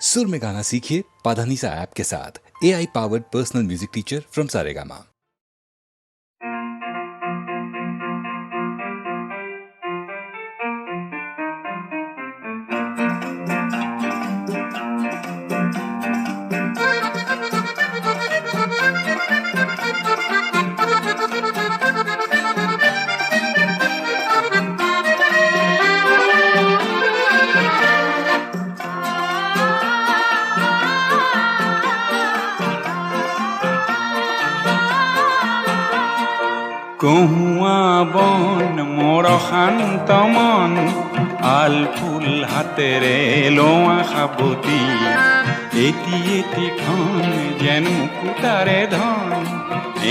सुर में गाना सीखिए पाधानीसा ऐप के साथ। AI powered personal music teacher from Saregama. কহুয়া বন মোর শান্ত মন আল ফুল হাতেৰে লোৱা সাবতি এটি এটি খন যেন মুকুতাৰে ধন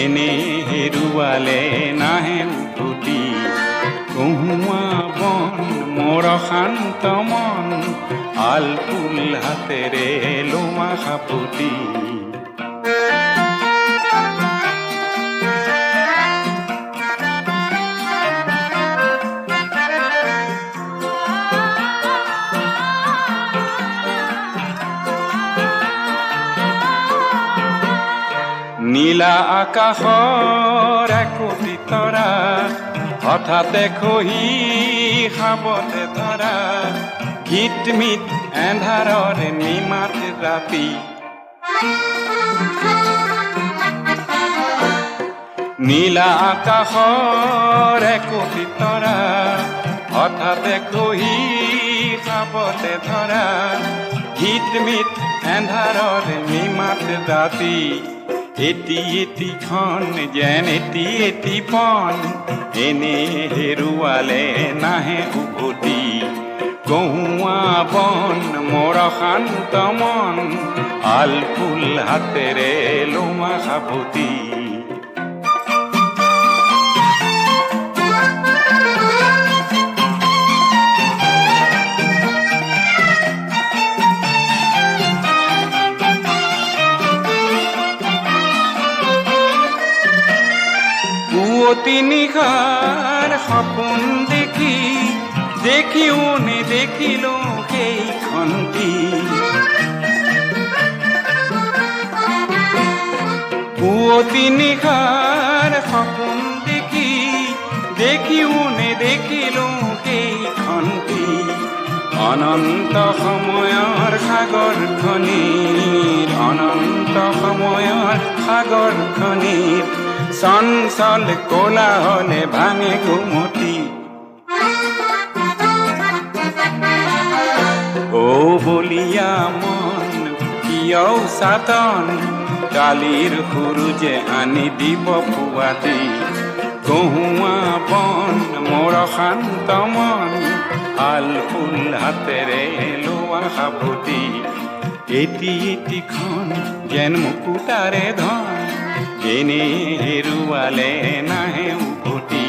এনে হেৰুৱালে নাহে উভতি। কহুয়া বন মোৰ শান্ত মন আল ফুল হাতেৰে লোৱা সাবতি। নীলা আকাশৰ একোটি তৰা হঠাতে খহি খাবতে ধৰা গীতমিত এন্ধাৰৰ নিমাত ৰাতি। নীলা আকাশৰ একোটি তৰা হঠাতে খহি খাবতে ধৰা গীতমিত এন্ধাৰৰ নিমাত ৰাতি। এটি এটি খন যেন এটি এটি পন এনে হেৰুৱালে নাহে উভতি। কহুৱা বন মোৰ শান্ত মন আল ফুল হাতেৰে লোৱা সাবতি। নিশাৰ সপোন দেখি দেখিও নেদেখিলো সেইখনটি। পুৱতি নিশাৰ সপোন দেখি দেখিও নেদেখিলো সেইখনটি। অনন্ত সময়ৰ সাগৰখনিৰ অনন্ত সময়ৰ সাগৰখনিৰ চঞ্চল কোলাহলে ভাঙে ঘুমতি। ও বলিয়া মন কিয় চাতন কালিৰ সূৰুজে আনি দিব পুৱাতি। কহুৱা বন মোৰ শান্ত মন আল ফুল হাতেৰে লোৱা সাবতি। এটি এটি খন যেন মুকুতাৰে ধন এনে হেৰুৱালে নাহে উভতি।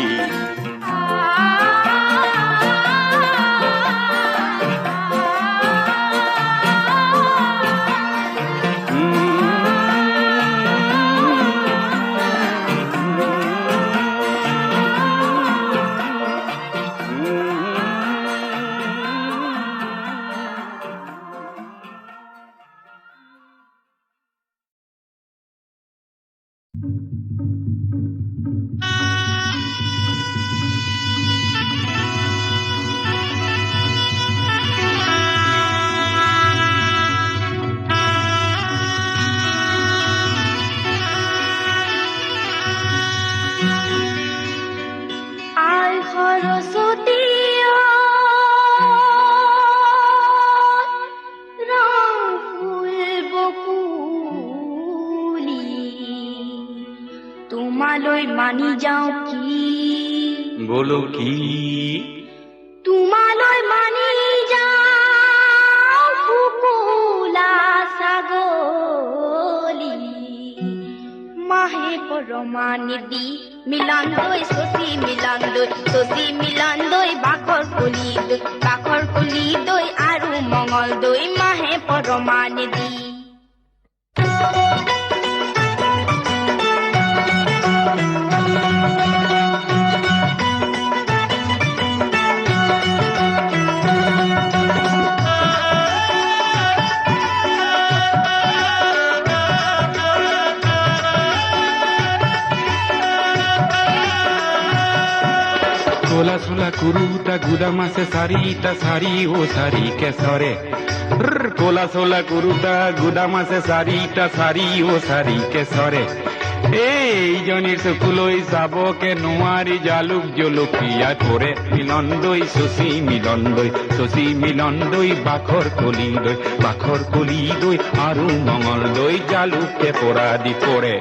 তোমালৈ মানি যাওঁ কি বলো কি তোমালৈ মানি যাওঁ কুকুলা ছাগলী। মাহে পৰমানি দি মিলান দৈ চচি মিলান দৈ বাঘৰ কলি দৈ আৰু মঙল দৈ মাহে পৰমানি দি। কোলা সোলা কুরুতা গুদা মাসে সারিতা সারি ও সারি কেসরে কোলা সোলা কুরুতা গুদা মাসে সারিতা সারি ও সারি কেসরে এই জনির চকুলৈ যাবকে নোৱাৰি জালুক জলকীয়া কৰে মিলন দৈ শশী মিলন দৈ বাখৰ কলি দৈ আৰু মঙল দৈ জালুকে পৰা দি কৰে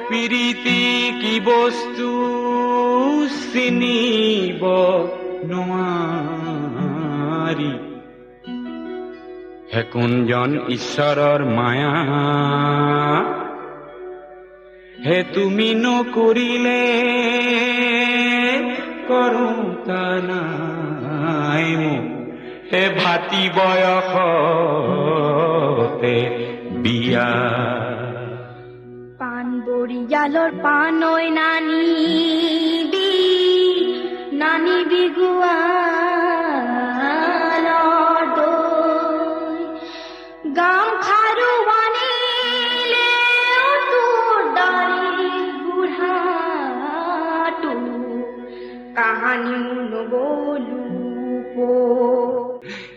পিৰিতি কি বস্তু চিনিব নোৱাৰি হে কোনজন ঈশ্বৰৰ মায়া হে তুমি নকৰিলে কৰোতা নাই মোক হে ভাতি বয়সতে বিয়া বৰিয়ালৰ পানৈ নানিবি গোৱালৰ দৈ গামখাৰু আনিলে তোৰ দাড়ি বুঢ়াটো কাহানিও নগলো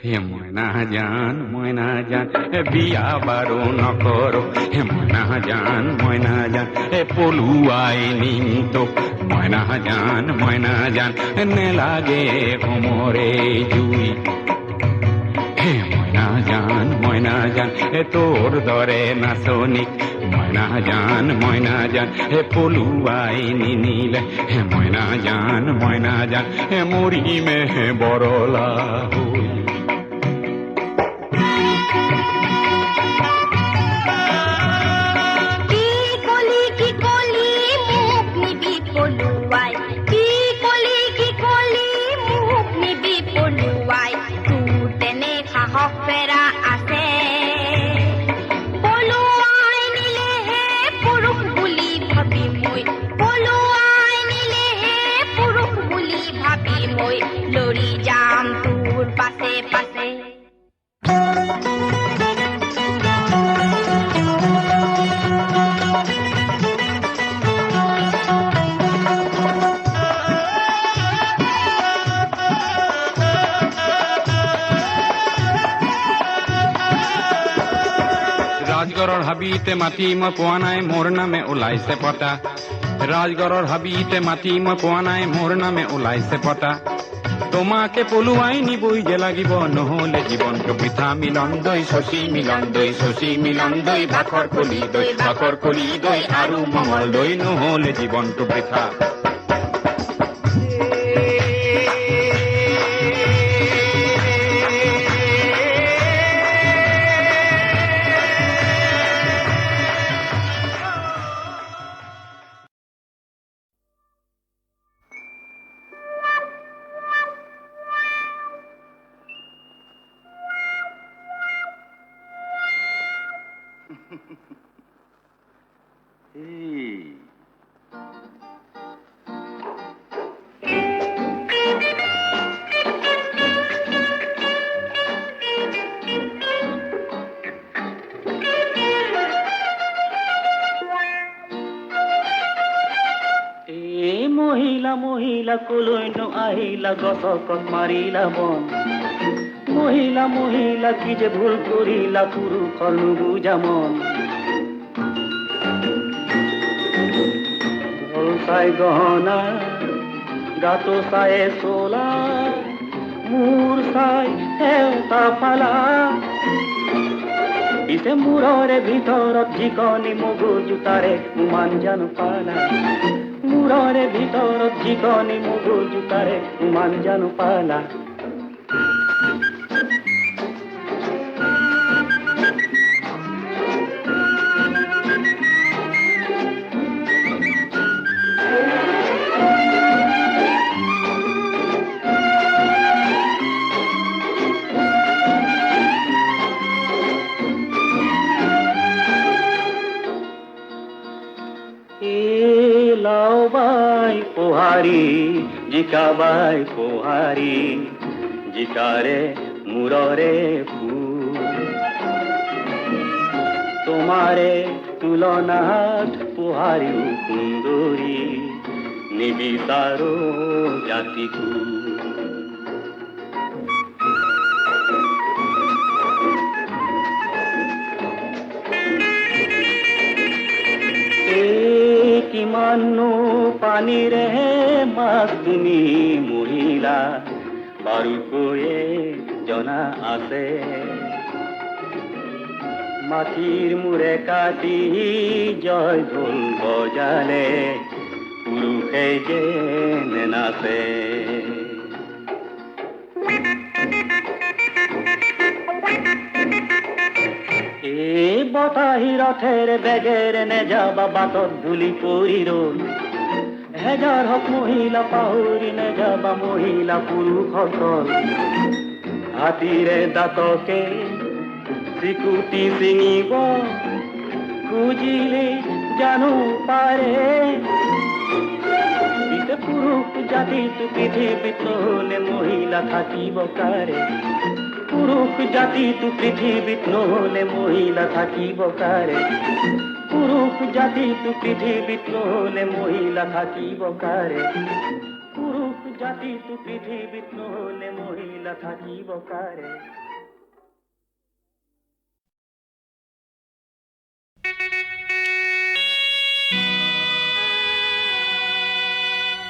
হে মইনা জান বিয়া বাৰু নকৰো হে মইনা জান হে পলুৱাই নিতো মইনা জান নেলাগে সমৰে জুই হে মইনা জান হে তোৰ দৰে নাচনিক মইনা জান হে পলুৱাই নিনিলে হে মইনা জান হে মৰিমে বৰলা হৈ লৰি যাম তোৰ পাছে পাছে ৰাজগড়ৰ হাবিতে মাটি মই পোৱা নাই মোৰ নামে ওলাইছে পতা ৰাজগড়ৰ হাবিতে মাটি মই পোৱা নাই মোৰ নামে ওলাইছে পতা তোমাকে পলুৱাই নিবই যে লাগিব নহলে জীৱনটো বৃথা মিলন দৈ শশী মিলন দৈ ভাখৰ কলি দৈ আৰু মঙল দৈ নহলে জীৱনটো বৃথা মহিলা কলৈ নো আহিলা গছত মাৰিলা মন মহিলা কি যে ভুল কৰিলা পুৰুষৰ নুবুজা মন ঢোল চাই গহনা গাটো চাই চোলা মূৰ চাই সেউতা ফালা পিছে মূৰৰে ভিতৰত যিকণি মগজু তাৰে উমান জানো পালা মূৰৰে ভিতৰত যিকণি মগজু তাৰে উমান জানো পালা লাওবাই পোহাৰী জিকাবাই পোহাৰী জিকাৰে মূৰৰে ফুল তোমাৰে তুলনাত পোহাৰীও সুন্দৰী নিবিচাৰো জাতিকুল কিমানো পানীৰে মাছ তুমি মহিলা বাৰুকৈয়ে জনা আছে মাটিৰ মূৰে কাটি জয় ঢোল বজালে পুৰুষে যে নাচে এই বতাহী ৰথেৰে বেগেৰে নেযাবা বাটত ধূলি পৰি ৰল হেজাৰ হক মহিলা পাহৰি নেযাবা মহিলা পুৰুষসকল হাতীৰে দাঁতকে চিকুটি চিঙিব খুজিলে জানো পাৰে পিছে পুৰুষ জাতিটো পৃথিৱীত নহ'লে মহিলা থাকিব কাৰে পুৰুষ জাতিটো পৃথিৱীত নহ'লে মহিলা থাকিব কাৰে পুৰুষ জাতিটো পৃথিৱীত নহ'লে মহিলা থাকিব কাৰে পুৰুষ জাতিটো পৃথিৱীত নহ'লে মহিলা থাকিব কাৰে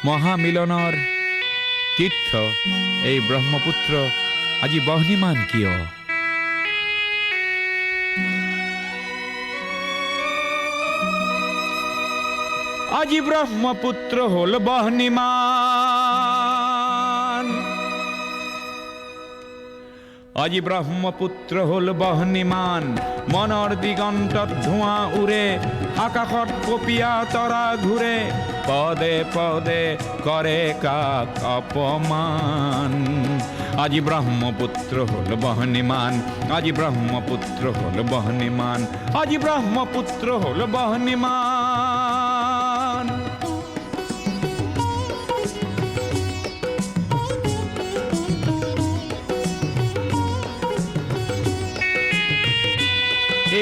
মহামিলনৰ তীৰ্থ এই ব্ৰহ্মপুত্ৰ আজি বহ্নিমান কিয় আজি ব্ৰহ্মপুত্ৰ হ'ল বহ্নিমান আজি ব্ৰহ্মপুত্ৰ হ'ল বহ্নিমান মনৰ দিগন্তত ধোঁৱা উৰে আকাশত কপীয়া তৰা ঘূৰে পদে পদে কৰে কাক অপমান আজি ব্ৰহ্মপুত্ৰ হ'ল বহ্নিমান আজি ব্ৰহ্মপুত্ৰ হ'ল বহ্নিমান আজি ব্ৰহ্মপুত্ৰ হ'ল বহ্নিমান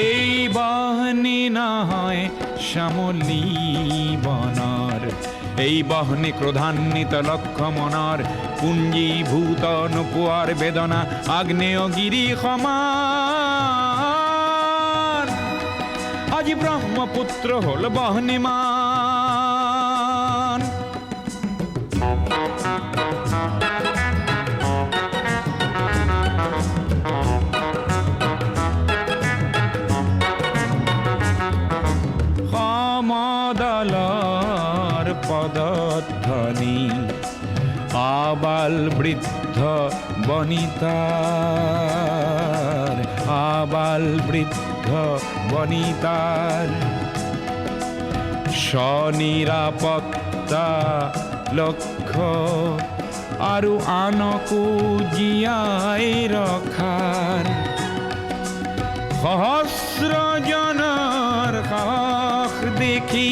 এই বহ্নি নহয় শ্যামলী বনৰ এই বহ্নি ক্ৰোধান্বিত লক্ষ্য মনৰ পুঞ্জীভূত নোপোৱাৰ বেদনা আগ্নেয়গিৰি সমান আজি ব্ৰহ্মপুত্ৰ হ'ল বহ্নিমান সমদলৰ পদধ্বনি আবাল বৃদ্ধ বনিতাৰ আবাল বৃদ্ধ বনিতাৰ স্বনিৰাপত্তা লক্ষ্য আৰু আনকো জীয়াই ৰখাৰ সহস্ৰজনৰ সাহস দেখি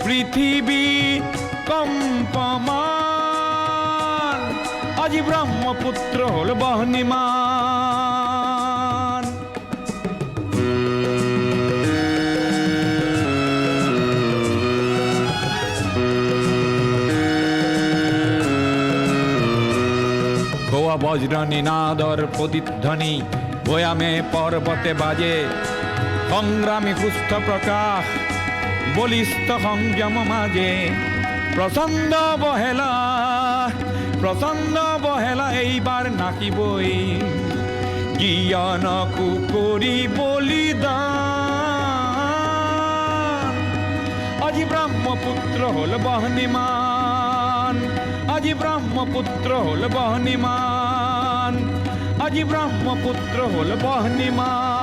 পৃথিৱী কম্পমান আজি ব্ৰহ্মপুত্ৰ হ'ল বহ্নিমান গোৱা বজ্ৰ নিনাদৰ প্ৰতিধ্বনি ভৈয়ামে পৰ্বতে বাজে সংগ্ৰামী সুস্থ প্ৰকাশ বলিষ্ঠ সংযম মাজে প্ৰচণ্ড বহেলা এইবাৰ নাকিবই জ্ঞানকু কৰি বলিদান। আজি ব্ৰহ্মপুত্ৰ হল বহনিমান, আজি ব্ৰহ্মপুত্ৰ হল বহনিমান, আজি ব্ৰহ্মপুত্ৰ হল বহনিমান।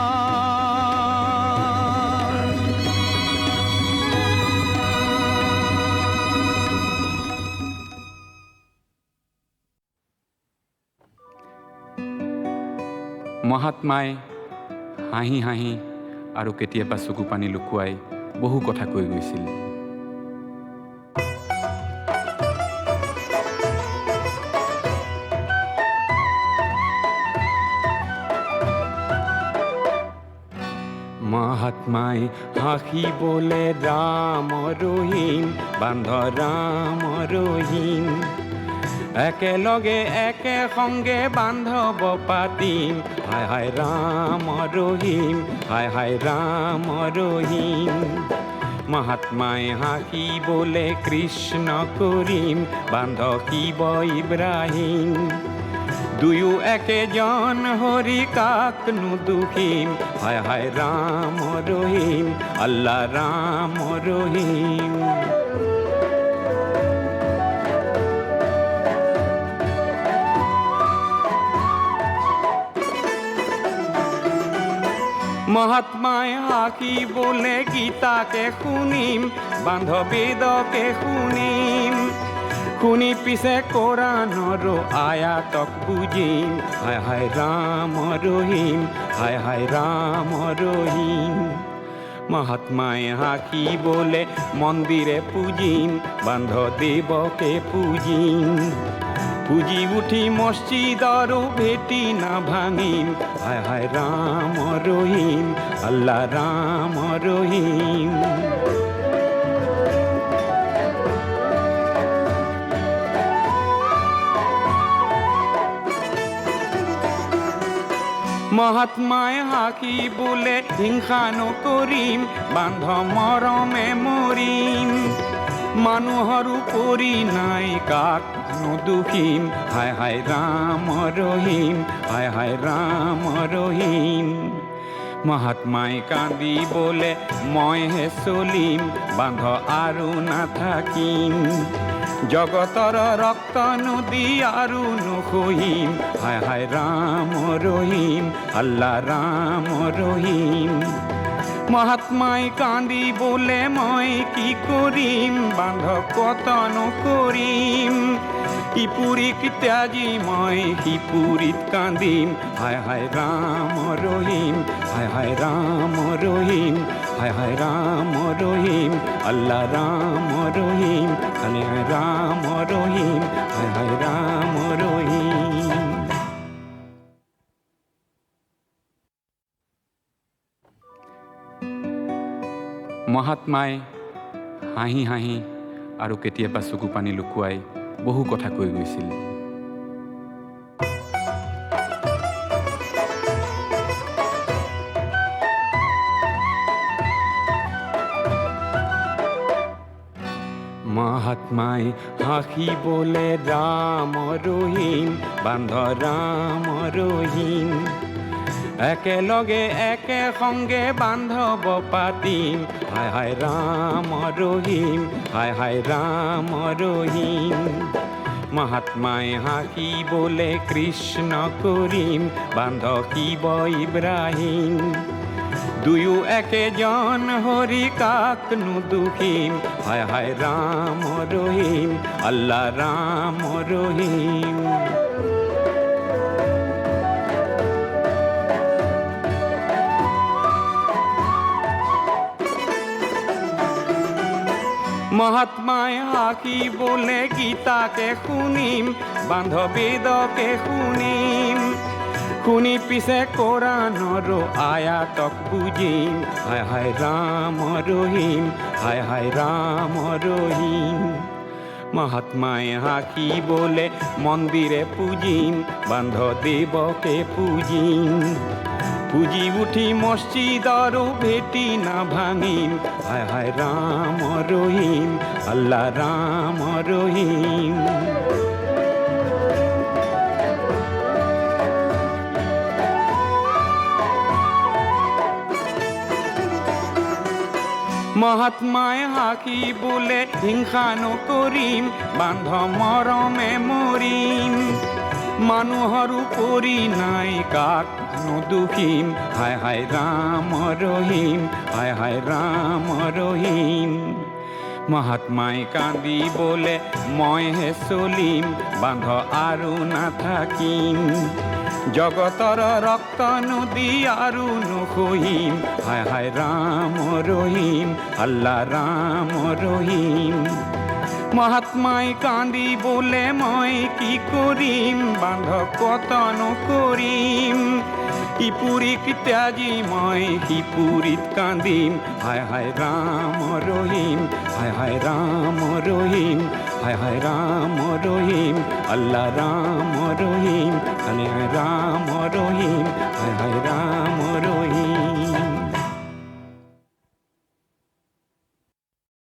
মহাত্মাই হাঁহি হাঁহি আৰু কেতিয়াবা চকু পানী লুকুৱাই বহু কথা কৈ গৈছিল। মহাত্মাই হাঁহি বোলে ৰাম ৰহিম, বান্ধ ৰাম ৰহিম, একেলগে একে সংগে বান্ধৱ পাতিম, হায় হায় ৰাম ৰহিম, হায় হায় ৰাম ৰহিম। মহাত্মাই হাঁহি বোলে কৃষ্ণ কৰিম, বান্ধ শিৱ ইব্ৰাহিম, দুয়ো একেজন হৰি কাকনো দুখিম, হায় হায় ৰাম ৰহিম, আল্লাহ ৰাম ৰহিম। মহাত্মাই হাঁহি বোলে গীতাকে শুনিম, বান্ধ বেদকে শুনিম, শুনি পিছে কোৰাণৰো আয়াতক বুজিম, হায় হায় ৰাম ৰহিম, হায় হায় ৰাম ৰহিম। মহাত্মাই হাঁহি বোলে মন্দিৰে পূজিম, বান্ধ দেৱকে পূজিম, পুজি উঠি মসজিদৰো ভেটি না ভাঙিম, হায় হায় ৰাম ৰহিম, আল্লাহ ৰাম ৰহিম। মহাত্মাই হাঁহি বোলে হিংসা নকৰিম, বান্ধ মৰমে মৰিম, মানুহৰ উপৰি নাই কাক নুদুখিম, হায় হায় ৰাম ৰহিম, হায় হায় ৰাম ৰহিম। মহাত্মাই কান্দি বোলে মইহে চলিম, বান্ধ আৰু নাথাকিম, জগতৰ ৰক্ত নদী আৰু নুখহিম, হায় হায় ৰাম ৰহিম, আল্লাহ ৰাম ৰহিম। মহাত্মাই কান্দি বোলে মই কি কৰিম, বান্ধ কতনো কৰিম, ইপুৰীক ত্যাজি মই সিপুৰীত কান্দিম, হায় হায় ৰাম ৰহিম, হায় হায় ৰাম ৰহিম, হায় হায় ৰাম ৰহিম, আল্লাহ ৰাম ৰহিম, হায় হায় ৰাম ৰহিম, হায় হায় ৰাম ৰহিম। মহাত্মাই হাঁহি হাঁহি আৰু কেতিয়াবা চকু পানী লুকুৱাই বহু কথা কৈ গৈছিল। মহাত্মাই হাঁহি বোলে ৰাম ৰহিম, বান্ধ ৰাম ৰহিম, একেলগে একে সংগে বান্ধৱ পাতিম, হায় হায় ৰাম ৰহিম, হায় হায় ৰাম ৰহিম। মহাত্মাই হাঁহি বোলে কৃষ্ণ কৰিম, বান্ধ শিৱ ইব্ৰাহিম, দুয়ো একেজন হৰি কাকনো দুখিম, হায় হায় ৰাম ৰহিম, আল্লাহ ৰাম ৰহিম। মহাত্মাই হাঁহি বোলে গীতাকে শুনিম, বান্ধ বেদকে শুনিম, শুনি পিছে কোৰাণৰো আয়াতক বুজিম, হায় হায় ৰাম ৰহিম, হায় হায় ৰাম ৰহিম। মহাত্মাই হাঁহি বোলে মন্দিৰে পূজিম, বান্ধ দেৱকে পূজিম, পুজি উঠি মসজিদৰো ভেটি না ভাঙিম, হায় হায় ৰাম ৰহিম, আল্লাহ ৰাম ৰহিম। মহাত্মাই হাকি বোলে হিংসা নকৰিম বান্ধ মৰমে মৰিম মানুহৰো পৰি নাই কাক নদুখিম হায় হায় ৰাম ৰহিম হায় হায় ৰাম ৰহিম মহাত্মাই কান্দি বোলে মইহে চলিম বান্ধ আৰু নাথাকিম জগতৰ ৰক্ত নদী আৰু নখহিম হায় হায় ৰাম ৰহিম আল্লাহ ৰাম ৰহিম মহাত্মাই কান্দি বোলে মই কি কৰিম বান্ধ কতন কৰিম ইপুৰীক ত্যাগি মই সিপুৰীত কান্দিম হায় হায় ৰাম ৰহিম হায় হায় ৰাম ৰহিম হায় হায় ৰাম ৰহিম আল্লাহ ৰাম ৰহিম